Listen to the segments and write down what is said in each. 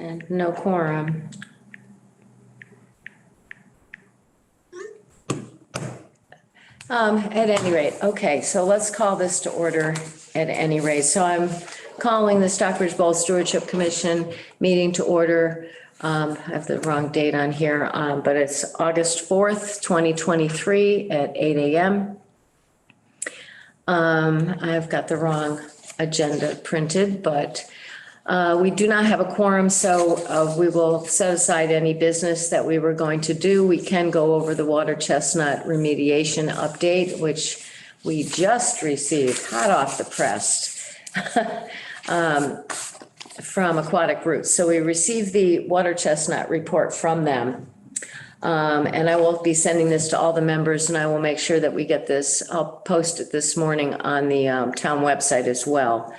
And no quorum. At any rate, okay, so let's call this to order at any rate. So I'm calling the Stockbridge Bowl Stewardship Commission meeting to order. I have the wrong date on here, but it's August 4th, 2023 at 8 a.m. I've got the wrong agenda printed, but we do not have a quorum, so we will set aside any business that we were going to do. We can go over the water chestnut remediation update, which we just received hot off the press from Aquatic Roots. So we received the water chestnut report from them. And I will be sending this to all the members, and I will make sure that we get this. I'll post it this morning on the town website as well.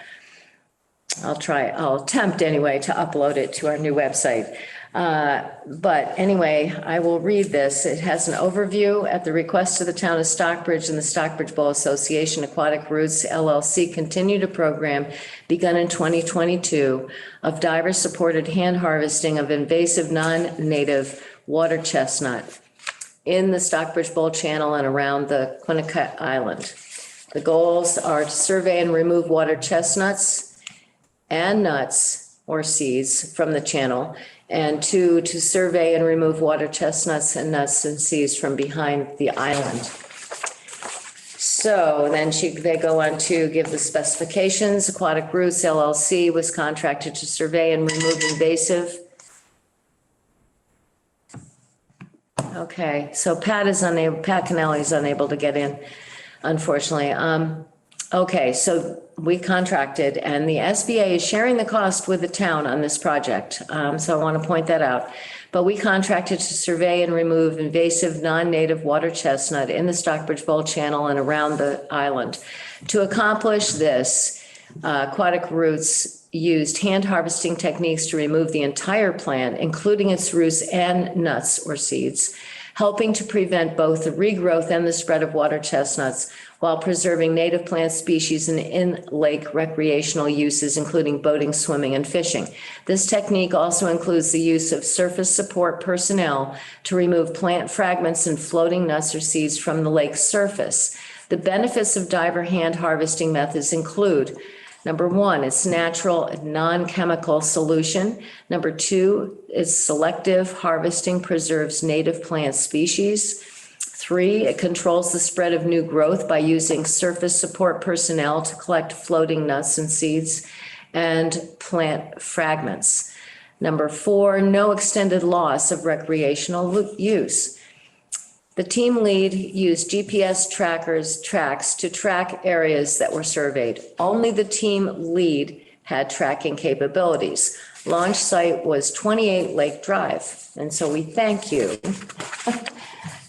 I'll attempt anyway to upload it to our new website. But anyway, I will read this. It has an overview. At the request of the town of Stockbridge and the Stockbridge Bowl Association, Aquatic Roots LLC continued a program begun in 2022 of diver-supported hand harvesting of invasive non-native water chestnut in the Stockbridge Bowl Channel and around the Quinnipiac Island. The goals are to survey and remove water chestnuts and nuts or seeds from the channel, and to survey and remove water chestnuts and nuts and seeds from behind the island. So then they go on to give the specifications. Aquatic Roots LLC was contracted to survey and remove invasive. Okay, so Pat Canelli is unable to get in, unfortunately. Okay, so we contracted, and the SBA is sharing the cost with the town on this project. So I want to point that out. But we contracted to survey and remove invasive non-native water chestnut in the Stockbridge Bowl Channel and around the island. To accomplish this, Aquatic Roots used hand harvesting techniques to remove the entire plant, including its roots and nuts or seeds, helping to prevent both the regrowth and the spread of water chestnuts while preserving native plant species and in-lake recreational uses, including boating, swimming, and fishing. This technique also includes the use of surface support personnel to remove plant fragments and floating nuts or seeds from the lake's surface. The benefits of diver hand harvesting methods include: number one, it's natural, non-chemical solution. Number two, it's selective harvesting, preserves native plant species. 3, it controls the spread of new growth by using surface support personnel to collect floating nuts and seeds and plant fragments. Number 4, no extended loss of recreational use. The team lead used GPS tracks to track areas that were surveyed. Only the team lead had tracking capabilities. Launch site was 28 Lake Drive, and so we thank you.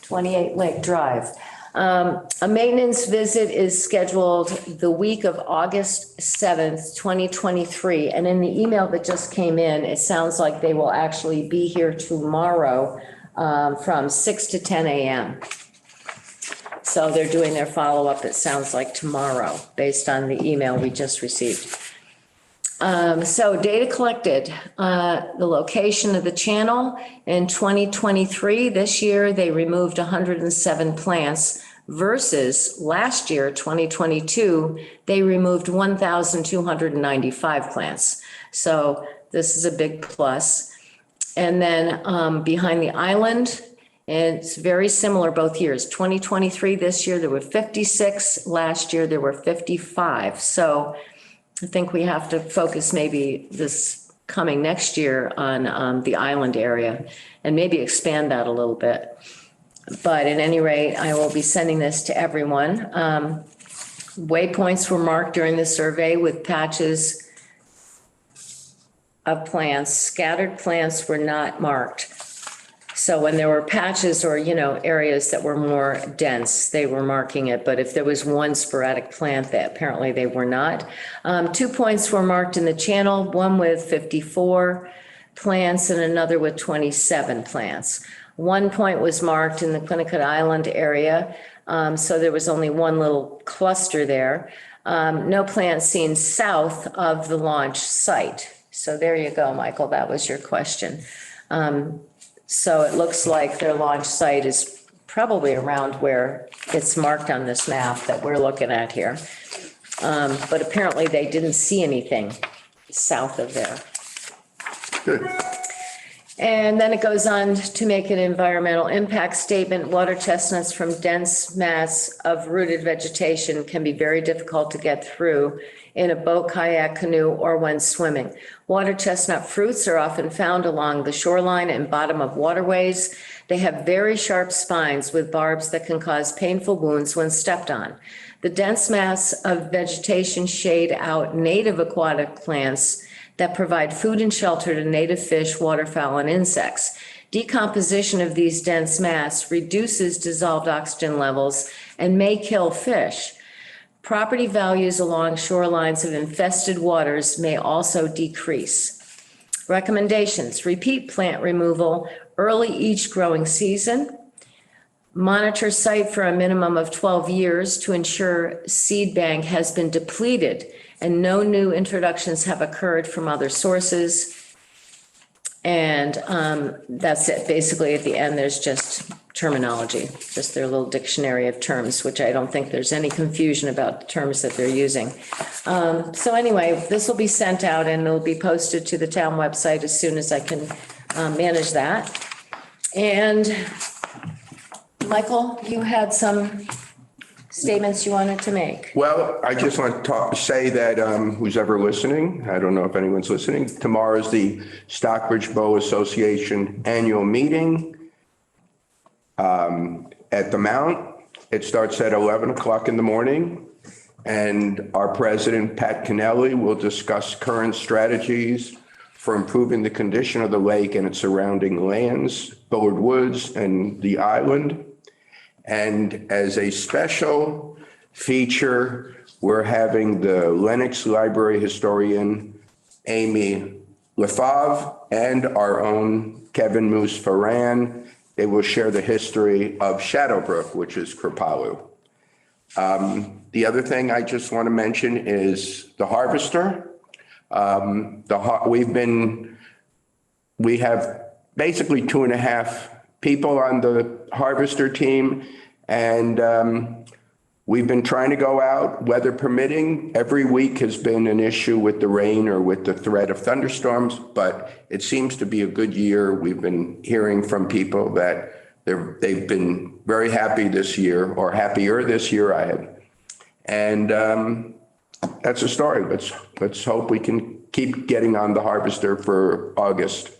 28 Lake Drive. A maintenance visit is scheduled the week of August 7th, 2023. And in the email that just came in, it sounds like they will actually be here tomorrow from 6 to 10 a.m. So they're doing their follow-up, it sounds like tomorrow, based on the email we just received. So data collected, the location of the channel in 2023, this year they removed 107 plants versus last year, 2022, they removed 1,295 plants. So this is a big plus. And then behind the island, it's very similar both years. 2023, this year there were 56, last year there were 55. So I think we have to focus maybe this coming next year on the island area and maybe expand that a little bit. But at any rate, I will be sending this to everyone. Waypoints were marked during the survey with patches of plants. Scattered plants were not marked. So when there were patches or, areas that were more dense, they were marking it. But if there was one sporadic plant, that apparently they were not. 2 points were marked in the channel, one with 54 plants and another with 27 plants. 1 point was marked in the Quinnipiac Island area. So there was only one little cluster there. No plants seen south of the launch site. So there you go, Michael, that was your question. So it looks like their launch site is probably around where it's marked on this map that we're looking at here. But apparently they didn't see anything south of there. Good. And then it goes on to make an environmental impact statement. Water chestnuts from dense mass of rooted vegetation can be very difficult to get through in a boat, kayak, canoe, or when swimming. Water chestnut fruits are often found along the shoreline and bottom of waterways. They have very sharp spines with barbs that can cause painful wounds when stepped on. The dense mass of vegetation shade out native aquatic plants that provide food and shelter to native fish, waterfowl, and insects. Decomposition of these dense mass reduces dissolved oxygen levels and may kill fish. Property values along shorelines of infested waters may also decrease. Recommendations: repeat plant removal early each growing season. Monitor site for a minimum of 12 years to ensure seed bank has been depleted and no new introductions have occurred from other sources. And that's it. Basically, at the end, there's just terminology, just their little dictionary of terms, which I don't think there's any confusion about the terms that they're using. So anyway, this will be sent out and it'll be posted to the town website as soon as I can manage that. And Michael, you had some statements you wanted to make. Well, I just want to say that who's ever listening, I don't know if anyone's listening, tomorrow is the Stockbridge Bow Association annual meeting at the Mount. It starts at 11 o'clock in the morning. And our president, Pat Kennelly, will discuss current strategies for improving the condition of the lake and its surrounding lands, Bullard Woods, and the island. And as a special feature, we're having the Lenox Library historian, Amy Lefave, and our own Kevin Moose Ferran. They will share the history of Shadowbrook, which is Kripalu. The other thing I just want to mention is the Harvester. We have basically 2.5 people on the Harvester team, and we've been trying to go out, weather permitting. Every week has been an issue with the rain or with the threat of thunderstorms, but it seems to be a good year. We've been hearing from people that they've been very happy this year, or happier this year. And that's a story. Let's hope we can keep getting on the Harvester for August,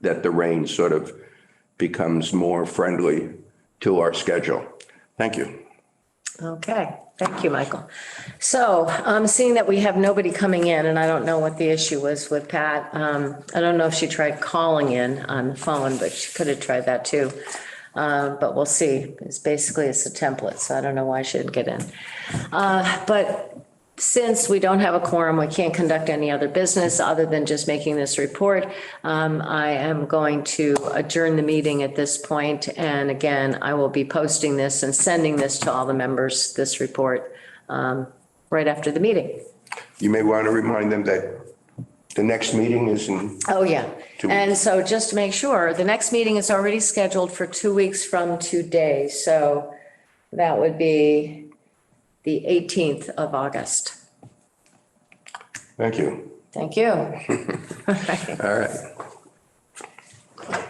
that the rain sort of becomes more friendly to our schedule. Thank you. Okay, thank you, Michael. So seeing that we have nobody coming in, and I don't know what the issue was with Pat. I don't know if she tried calling in on the phone, but she could have tried that too. But we'll see. It's basically a template, so I don't know why she didn't get in. But since we don't have a quorum, we can't conduct any other business other than just making this report. I am going to adjourn the meeting at this point. And again, I will be posting this and sending this to all the members, this report, right after the meeting. You may want to remind them that the next meeting is in. Oh, yeah. 2 weeks. And so just to make sure, the next meeting is already scheduled for 2 weeks from today. So that would be the 18th of August. Thank you. Thank you. All right.